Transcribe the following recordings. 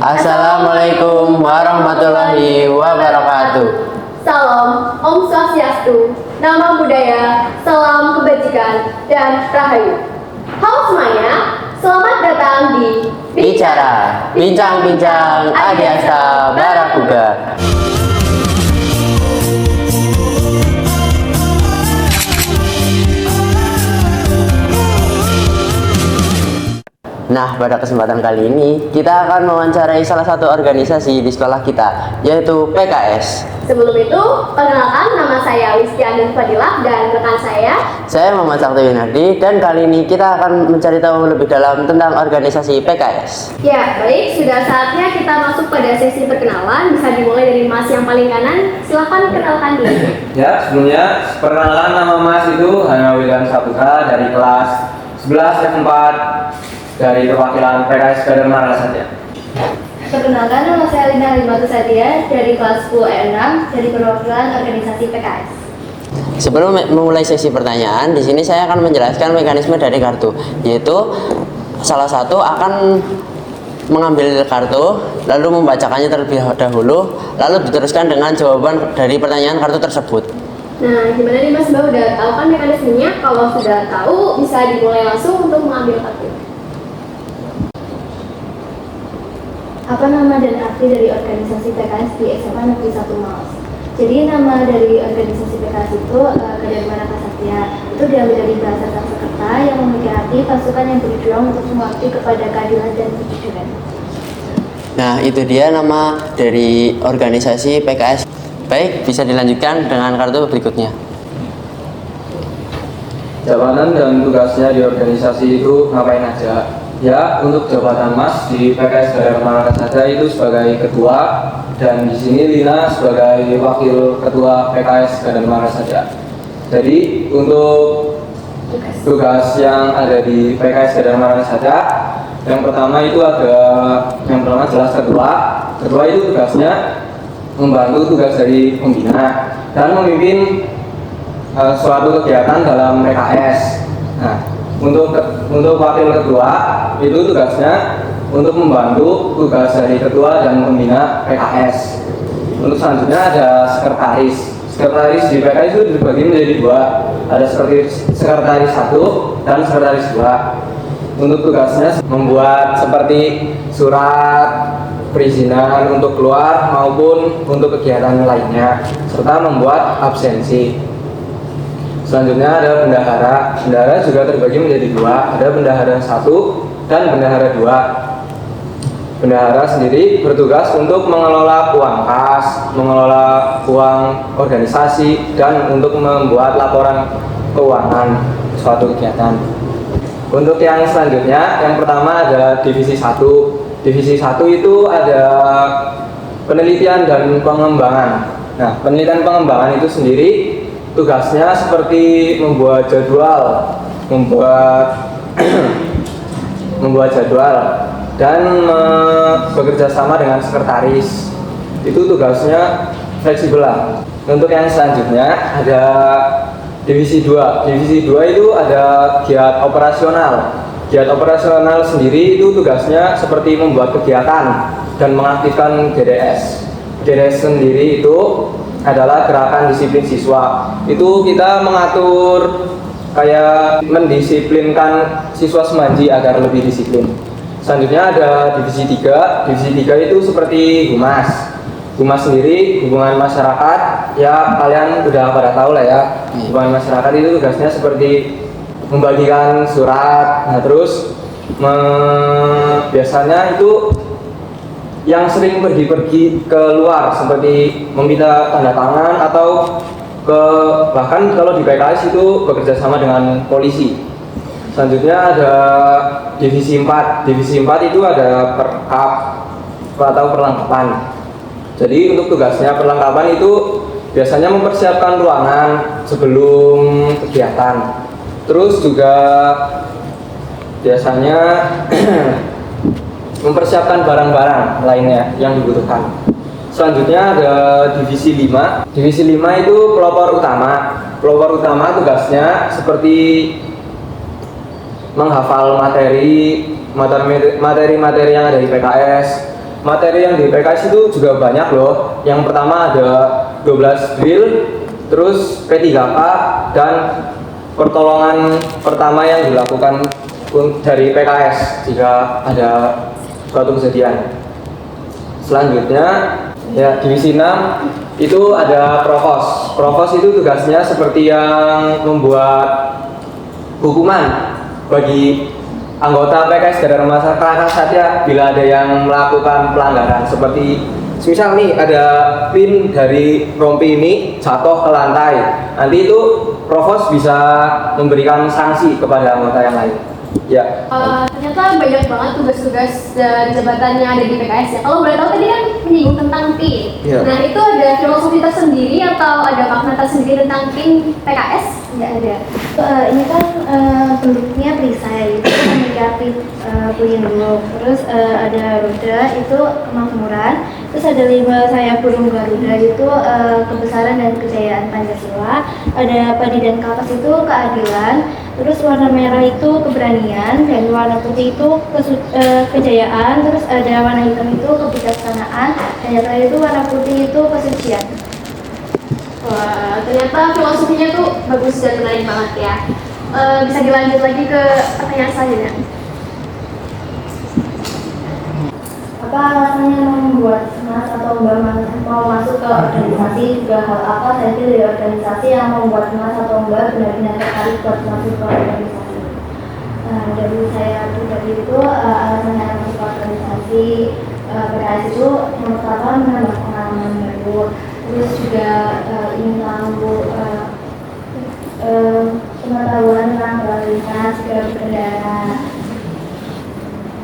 Assalamualaikum warahmatullahi wabarakatuh. Salam Om Swastiastu, nama budaya, salam kebajikan, dan rahayu. Halo semuanya, selamat datang di Bicara, bincang-bincang Adiaksa Barakuga. Nah, pada kesempatan kali ini kita akan mewawancarai salah satu organisasi di sekolah kita, yaitu PKS. Sebelum itu, perkenalkan nama saya Wistianun Fadilah dan rekan Saya Muhammad Sakti Winardi, dan kali ini kita akan mencari tahu lebih dalam tentang organisasi PKS. Ya, baik, sudah saatnya kita masuk pada sesi perkenalan. Bisa dimulai dari Mas yang paling kanan. Silahkan kenalkan diri. Ya, sebelumnya perkenalan, nama Mas itu Hanawilan Saputra dari kelas 11 F4 dari perwakilan PKS Kader Mara saja. Perkenalkan, nama saya Lina Limatu Sadia dari kelas 10 E6 dari perwakilan organisasi PKS. Sebelum memulai sesi pertanyaan, di sini saya akan menjelaskan mekanisme dari kartu, yaitu salah satu akan mengambil kartu, lalu membacakannya terlebih dahulu, lalu diteruskan dengan jawaban dari pertanyaan kartu tersebut. Nah, gimana nih Mas, Mbak udah tahu kan mekanismenya? Kalau sudah tahu, bisa dimulai langsung untuk mengambil kartu. Apa nama dan arti dari organisasi PKS di SMA Negeri 1 Malas? Jadi nama dari organisasi PKS itu Kader Mara Kasatya. Itu diambil dari bahasa Sanskerta yang memiliki arti pasukan yang berjuang untuk mengabdi kepada keadilan dan kejujuran. Nah, itu dia nama dari organisasi PKS. Baik, bisa dilanjutkan dengan kartu berikutnya. Jabatan dan tugasnya di organisasi itu ngapain aja? Ya, untuk jabatan Mas di PKS Kader Mara saja itu sebagai ketua, dan di sini Lina sebagai wakil ketua PKS Kader Mara saja. Jadi untuk tugas yang ada di PKS Kader Mara saja, yang pertama jelas ketua. Ketua itu tugasnya membantu tugas dari pembina dan memimpin suatu kegiatan dalam PKS. Nah, untuk wakil ketua itu tugasnya untuk membantu tugas dari ketua dan pembina PKS. Untuk selanjutnya ada sekretaris. Sekretaris di PKS itu dibagi menjadi dua, ada sekretaris 1 dan sekretaris 2. Untuk tugasnya membuat seperti surat perizinan untuk keluar maupun untuk kegiatan lainnya, serta membuat absensi. Selanjutnya ada bendahara. Bendahara juga terbagi menjadi dua, ada bendahara 1 dan bendahara 2. Bendahara sendiri bertugas untuk mengelola uang kas, mengelola uang organisasi, dan untuk membuat laporan keuangan suatu kegiatan. Untuk yang selanjutnya, yang pertama ada divisi 1. Divisi 1 itu ada penelitian dan pengembangan. Nah, penelitian pengembangan itu sendiri tugasnya seperti membuat jadwal, membuat jadwal dan bekerja sama dengan sekretaris. Itu tugasnya fleksibel lah. Untuk yang selanjutnya ada divisi 2. Divisi 2 itu ada giat operasional. Giat operasional sendiri itu tugasnya seperti membuat kegiatan dan mengaktifkan GDS. GDS sendiri itu adalah gerakan disiplin siswa. Itu kita mengatur kayak mendisiplinkan siswa semanji agar lebih disiplin. Selanjutnya ada divisi 3. Divisi 3 itu seperti humas. Humas sendiri hubungan masyarakat, ya kalian udah pada tahu lah ya. Hubungan masyarakat itu tugasnya seperti membagikan surat. Nah, terus biasanya itu yang sering pergi-pergi keluar seperti meminta tanda tangan atau bahkan kalau di PKS itu bekerja sama dengan polisi. Selanjutnya ada divisi 4. Divisi 4 itu ada perkap atau perlengkapan. Jadi untuk tugasnya perlengkapan itu biasanya mempersiapkan ruangan sebelum kegiatan. Terus juga biasanya mempersiapkan barang-barang lainnya yang dibutuhkan. Selanjutnya ada divisi 5. Divisi 5 itu pelopor utama. Pelopor utama tugasnya seperti menghafal materi yang ada di PKS, materi yang di PKS itu juga banyak loh. Yang pertama ada 12 drill, terus P3K, dan pertolongan pertama yang dilakukan dari PKS jika ada suatu kejadian. Selanjutnya ya divisi 6 itu ada provos. Provos itu tugasnya seperti yang membuat hukuman bagi anggota PKS Gadar Masa Satya bila ada yang melakukan pelanggaran, seperti misal nih ada pin dari rompi ini jatuh ke lantai, nanti itu provos bisa memberikan sanksi kepada anggota yang lain. Ya. Ternyata banyak banget tugas-tugas dan jabatan yang ada di PKS ya. Kalau boleh tahu tadi kan menyinggung tentang PIN. Iya. Nah itu ada filosofi tersendiri atau ada makna tersendiri tentang PIN PKS? Ya ada. Ini kan bentuknya perisai, itu menikapi pelindung. Terus ada roda itu kemakmuran. Terus ada 5 sayap burung Garuda itu kebesaran dan kejayaan Pancasila. Ada padi dan kapas itu keadilan. Terus warna merah itu keberanian, dan warna putih itu kejayaan. Terus ada warna hitam itu kebijaksanaan, dan yang terakhir itu warna putih itu kesucian. Wah, ternyata filosofinya tuh bagus dan menarik banget ya. Bisa dilanjut lagi ke pertanyaan selanjutnya. Apa alasannya membuat Mas atau Mbak mau masuk ke organisasi? Juga hal apa saja dari organisasi yang membuat Mas atau Mbak benar-benar tertarik buat masuk ke organisasi? Dari saya pribadi itu alasannya masuk ke organisasi PKS itu yang pertama menambah pengalaman baru, terus juga ingin tahu pengetahuan tentang lalu lintas ke berkendara.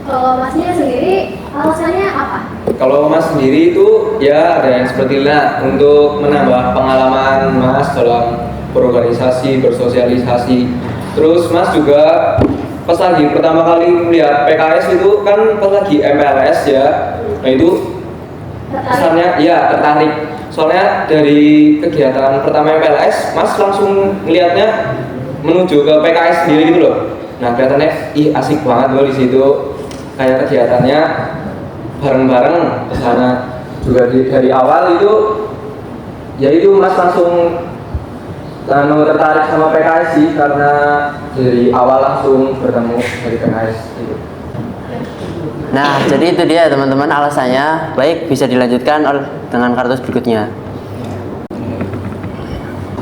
Kalau Masnya sendiri alasannya apa? Kalau Mas sendiri itu ya ada yang seperti Lina, untuk menambah pengalaman Mas dalam berorganisasi, bersosialisasi. Terus Mas juga pas lagi pertama kali melihat PKS itu kan pas lagi MLS ya. Nah itu kesannya ya tertarik. Soalnya dari kegiatan pertama MLS, Mas langsung melihatnya menuju ke PKS sendiri gitu loh. Nah kelihatannya asik banget loh di situ. Kayak kegiatannya bareng-bareng ke sana. Juga dari awal itu ya itu Mas langsung tertarik sama PKS sih, karena dari awal langsung bertemu dari PKS gitu. Nah, jadi itu dia teman-teman alasannya. Baik, bisa dilanjutkan dengan kartu berikutnya.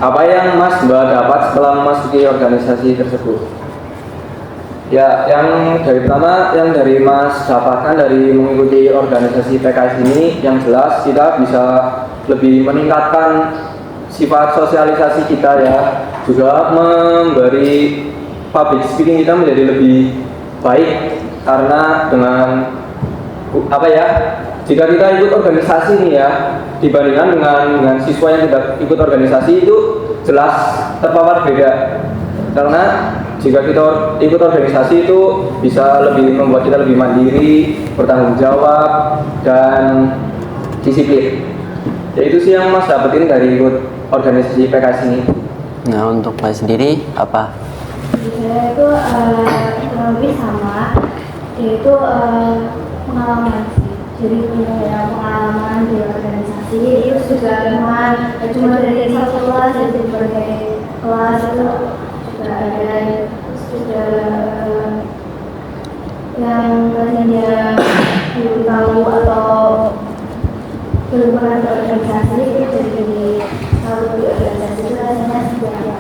Apa yang Mas Mbak dapat setelah memasuki organisasi tersebut? Ya, yang dari Mas dapatkan dari mengikuti organisasi PKS ini, yang jelas kita bisa lebih meningkatkan sifat sosialisasi kita ya, juga memberi public speaking kita menjadi lebih baik, karena dengan jika kita ikut organisasi nih ya, dibandingkan dengan siswa yang tidak ikut organisasi itu jelas terpapar beda. Karena jika kita ikut organisasi itu bisa lebih membuat kita lebih mandiri, bertanggung jawab, dan disiplin. Ya itu sih yang Mas dapetin dari ikut organisasi PKS ini. Nah, untuk Mas sendiri apa? Saya itu kurang lebih sama, yaitu pengalaman sih. Jadi punya pengalaman di organisasi itu juga cuma dari satu kelas, dari berbagai kelas itu juga ada, terus juga yang dia belum tahu atau belum pernah berorganisasi itu jadi tahu di organisasi itu rasanya seperti apa.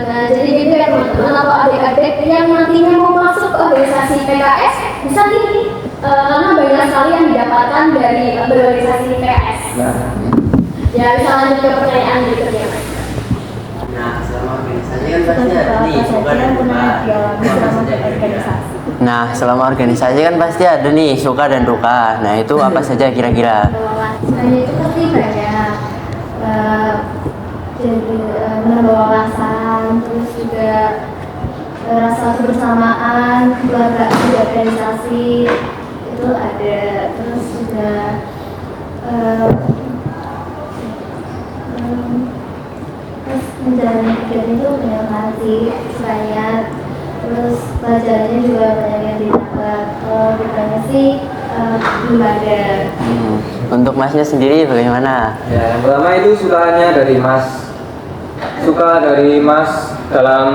Nah jadi gitu ya teman-teman, atau adik-adik yang nantinya mau masuk ke organisasi PKS bisa nih karena banyak sekali yang didapatkan dari berorganisasi PKS. Ya bisa lanjut ke pertanyaan berikutnya. Nah, selama organisasi kan pasti ada nih suka dan duka. Nah, selama organisasi kan pasti ada nih suka dan duka. Nah, itu apa saja kira-kira? Sukanya itu pasti banyak, jadi menambah wawasan, terus juga rasa kebersamaan, keluarga di organisasi itu ada, terus juga terus menjalani kegiatan itu banyak hal sih sukanya, terus pelajarannya juga banyak yang didapat. Kalau ditanya sih belum ada. Untuk Masnya sendiri bagaimana? Ya, yang pertama itu sukanya dari Mas. Suka dari Mas dalam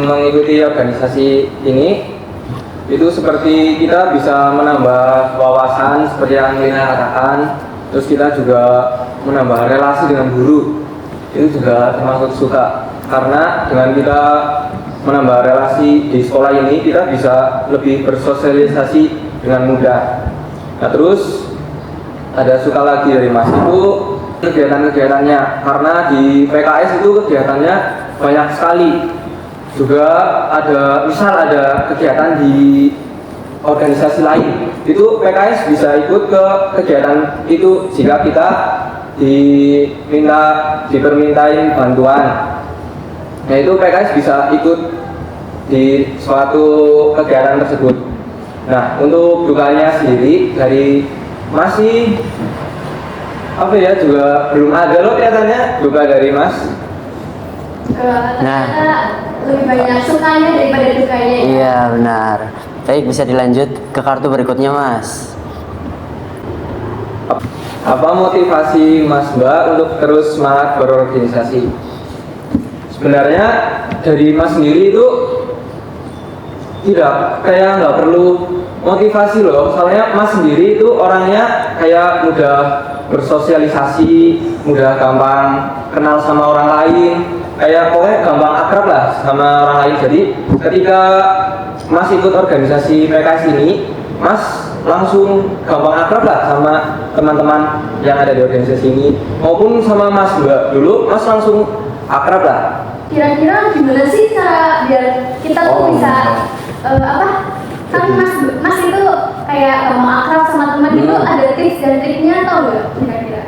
mengikuti organisasi ini itu seperti kita bisa menambah wawasan seperti yang Lina katakan, terus kita juga menambah relasi dengan guru, itu juga termasuk suka karena dengan kita menambah relasi di sekolah ini kita bisa lebih bersosialisasi dengan mudah. Nah terus ada suka lagi dari Mas itu kegiatan-kegiatannya, karena di PKS itu kegiatannya banyak sekali. Juga ada, misal ada kegiatan di organisasi lain, itu PKS bisa ikut ke kegiatan itu jika kita dipermintain bantuan. Nah itu PKS bisa ikut di suatu kegiatan tersebut. Nah untuk dukanya sendiri dari masih apa ya, juga belum ada loh kelihatannya duka dari Mas. Nah, lebih banyak sukanya daripada dukanya. iya benar. Baik, bisa dilanjut ke kartu berikutnya Mas. Apa motivasi Mas Mbak untuk terus semangat berorganisasi? Sebenarnya dari Mas sendiri itu tidak kayak nggak perlu motivasi loh, soalnya Mas sendiri itu orangnya kayak mudah bersosialisasi, mudah gampang kenal sama orang lain, kayak pokoknya gampang akrab lah sama orang lain. Jadi ketika Mas ikut organisasi PKS ini, Mas langsung gampang akrab lah sama teman-teman yang ada di organisasi ini, maupun sama Mas Mbak dulu, Mas langsung akrab lah. Kira-kira gimana sih cara biar kita tuh bisa kan mas itu kayak gampang akrab sama teman itu, ada tips dan triknya atau enggak kira-kira?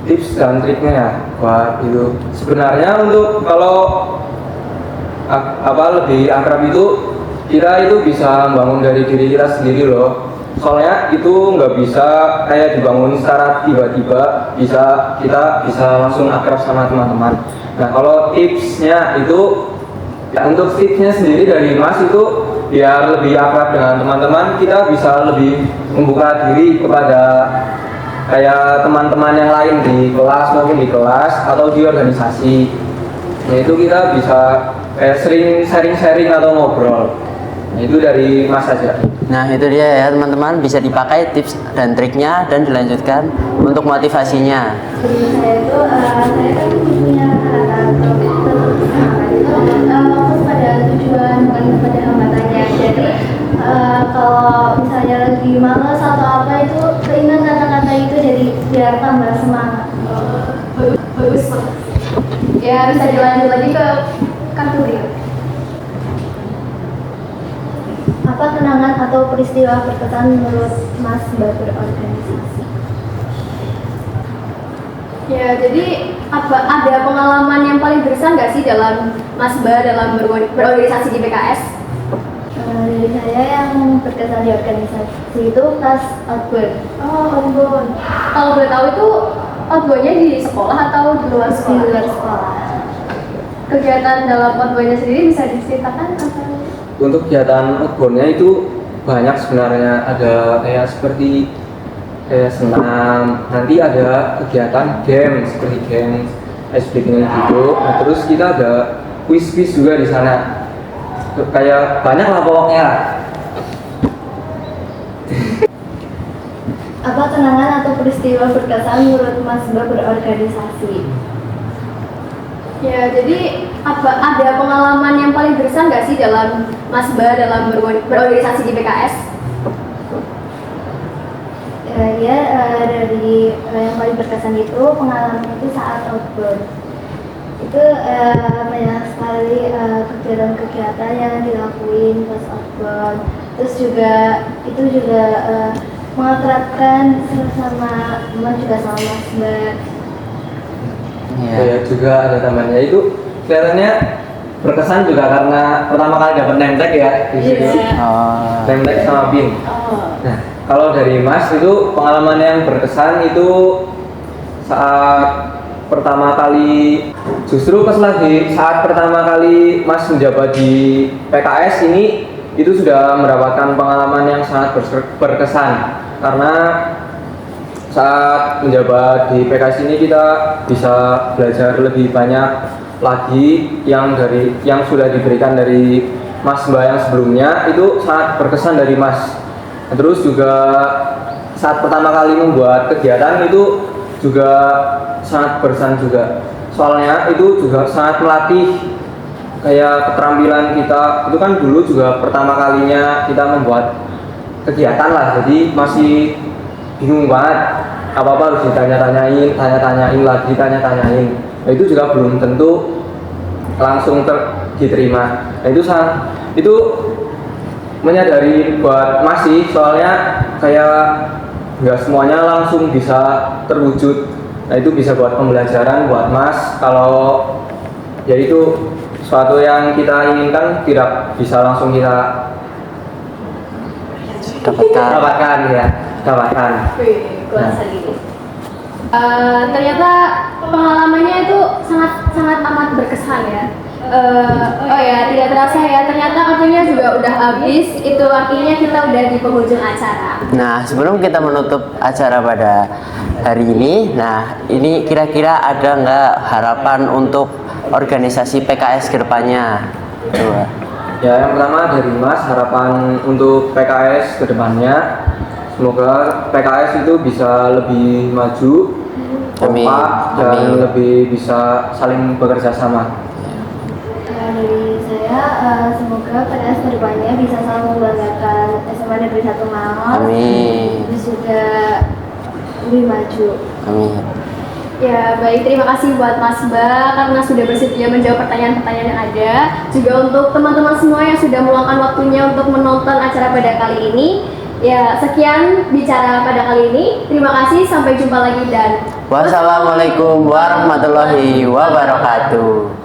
Tips dan triknya ya, wah itu sebenarnya untuk kalau lebih akrab itu kita itu bisa membangun dari diri kita sendiri loh. Soalnya itu nggak bisa kayak dibangun secara tiba-tiba, kita bisa langsung akrab sama teman-teman. Nah kalau tipsnya itu ya, untuk tipsnya sendiri dari Mas itu biar lebih akrab dengan teman-teman, kita bisa lebih membuka diri kepada kayak teman-teman yang lain di kelas maupun di kelas atau di organisasi. Yaitu kita bisa kayak sering sharing-sharing atau ngobrol. Nah, itu dari Mas saja. Nah itu dia ya teman-teman, bisa dipakai tips dan triknya dan dilanjutkan untuk motivasinya. Jadi saya itu saya kan punya fokus pada tujuan, bukan pada hambatannya. Jadi kalau misalnya lagi malas atau apa itu keingat kata-kata itu, jadi biar tambah semangat. Bagus banget. Ya bisa dilanjut lagi ke kartu dia. Apa kenangan atau peristiwa berkesan menurut Mas Mbak berorganisasi? Ya, jadi ada pengalaman yang paling berkesan nggak sih dalam Mas Mbak dalam berorganisasi di PKS? Dari saya yang berkesan di organisasi itu pas outbound. Oh, outbound. Kalau boleh tahu itu outboundnya di sekolah atau di luar Di sekolah? luar sekolah. Kegiatan dalam outboundnya sendiri bisa diceritakan atau? Untuk kegiatan outboundnya itu banyak sebenarnya, ada kayak seperti kayak senam, nanti ada kegiatan game seperti game ice breaking gitu. Nah terus kita ada quiz juga di sana, kayak banyak lah pokoknya. Apa kenangan atau peristiwa berkesan menurut Mas Mbak berorganisasi? Ya, jadi ada pengalaman yang paling berkesan nggak sih dalam Mas Mbak dalam berorganisasi di PKS? Dari yang paling berkesan itu pengalaman itu saat outbound. Itu banyak sekali kegiatan-kegiatan yang dilakuin pas outbound. Terus itu juga mengakrabkan sama teman, juga sama Mas Mbak. Ya juga ada temannya itu kelihatannya berkesan juga karena pertama kali dapat name tag ya di situ. Name tag sama pin. Nah kalau dari Mas itu pengalaman yang berkesan itu saat pertama kali, justru pas lagi saat pertama kali Mas menjabat di PKS ini itu sudah mendapatkan pengalaman yang sangat berkesan karena saat menjabat di PKS ini kita bisa belajar lebih banyak lagi yang sudah diberikan dari Mas Mbak yang sebelumnya itu sangat berkesan dari Mas. Terus juga saat pertama kali membuat kegiatan itu juga sangat berkesan juga. Soalnya itu juga sangat melatih kayak keterampilan kita. Itu kan dulu juga pertama kalinya kita membuat kegiatan lah, jadi masih bingung banget, apa-apa harus tanya-tanyain lagi. Nah, itu juga belum tentu langsung diterima. Nah, itu menyadari buat masih, soalnya kayak nggak semuanya langsung bisa terwujud. Nah, itu bisa buat pembelajaran buat Mas, kalau ya itu suatu yang kita inginkan tidak bisa langsung kita dapatkan. Kelas ini. Ternyata pengalamannya itu sangat amat berkesan ya. Oh ya, tidak terasa ya, ternyata waktunya juga udah habis. Itu artinya kita udah di penghujung acara. Nah, sebelum kita menutup acara pada hari ini, nah ini kira-kira ada nggak harapan untuk organisasi PKS ke depannya? Coba. Ya, yang pertama dari Mas, harapan untuk PKS ke depannya, semoga PKS itu bisa lebih maju, kompak, dan lebih bisa saling bekerja sama. Dari saya, semoga PKS kedepannya bisa selalu membanggakan SMA Negeri 1 Malang. Amin. Terus juga lebih maju. Amin. Ya baik, terima kasih buat Mas Ba karena sudah bersedia menjawab pertanyaan-pertanyaan yang ada. Juga untuk teman-teman semua yang sudah meluangkan waktunya untuk menonton acara pada kali ini. Ya, sekian bicara pada kali ini. Terima kasih, sampai jumpa lagi dan Wassalamualaikum warahmatullahi wabarakatuh.